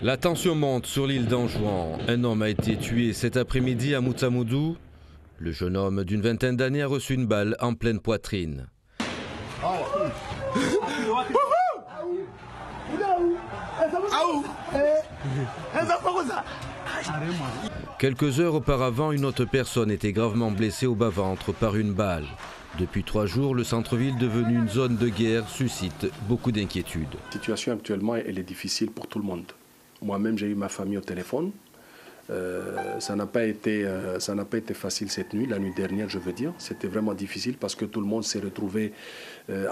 La tension monte sur l'île d'Anjouan. Un homme a été tué cet après-midi à Moutsamoudou. Le jeune homme d'une vingtaine d'années a reçu une balle en pleine poitrine. Quelques heures auparavant, une autre personne était gravement blessée au bas-ventre par une balle. Depuis 3 jours, le centre-ville devenu une zone de guerre suscite beaucoup d'inquiétudes. La situation actuellement, elle est difficile pour tout le monde. Moi-même, j'ai eu ma famille au téléphone. Ça n'a pas été facile cette nuit, la nuit dernière, je veux dire. C'était vraiment difficile parce que tout le monde s'est retrouvé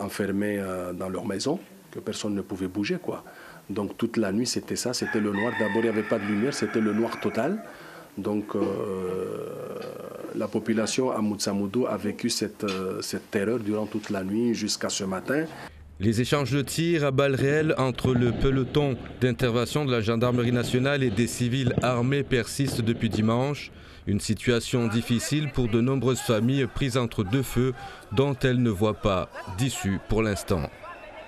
enfermé dans leur maison, que personne ne pouvait bouger, quoi. Donc toute la nuit, c'était ça, c'était le noir. D'abord, il n'y avait pas de lumière, c'était le noir total. Donc la population à Moutsamoudou a vécu cette terreur durant toute la nuit jusqu'à ce matin. Les échanges de tirs à balles réelles entre le peloton d'intervention de la gendarmerie nationale et des civils armés persistent depuis dimanche. Une situation difficile pour de nombreuses familles prises entre deux feux dont elles ne voient pas d'issue pour l'instant.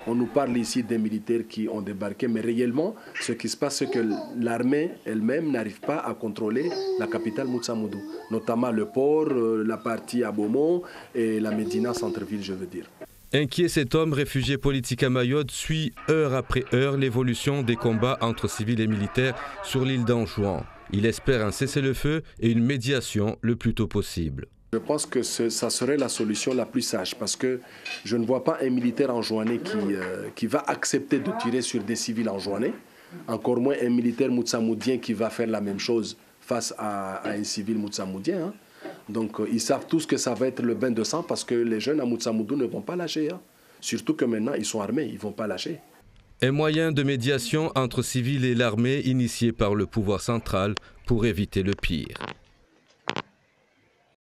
On nous parle ici des militaires qui ont débarqué, mais réellement, ce qui se passe, c'est que l'armée elle-même n'arrive pas à contrôler la capitale Moutsamoudou, notamment le port, la partie à Beaumont et la Médina centre-ville, je veux dire. Inquiet, cet homme réfugié politique à Mayotte suit heure après heure l'évolution des combats entre civils et militaires sur l'île d'Anjouan. Il espère un cessez-le-feu et une médiation le plus tôt possible. Je pense que ça serait la solution la plus sage parce que je ne vois pas un militaire anjouanais qui va accepter de tirer sur des civils anjouanais, encore moins un militaire moutsamoudien qui va faire la même chose face à un civil moutsamoudien. Hein. Donc ils savent tous que ça va être le bain de sang parce que les jeunes à Moutsamoudou ne vont pas lâcher. Hein. Surtout que maintenant ils sont armés, ils ne vont pas lâcher. Un moyen de médiation entre civils et l'armée initié par le pouvoir central pour éviter le pire.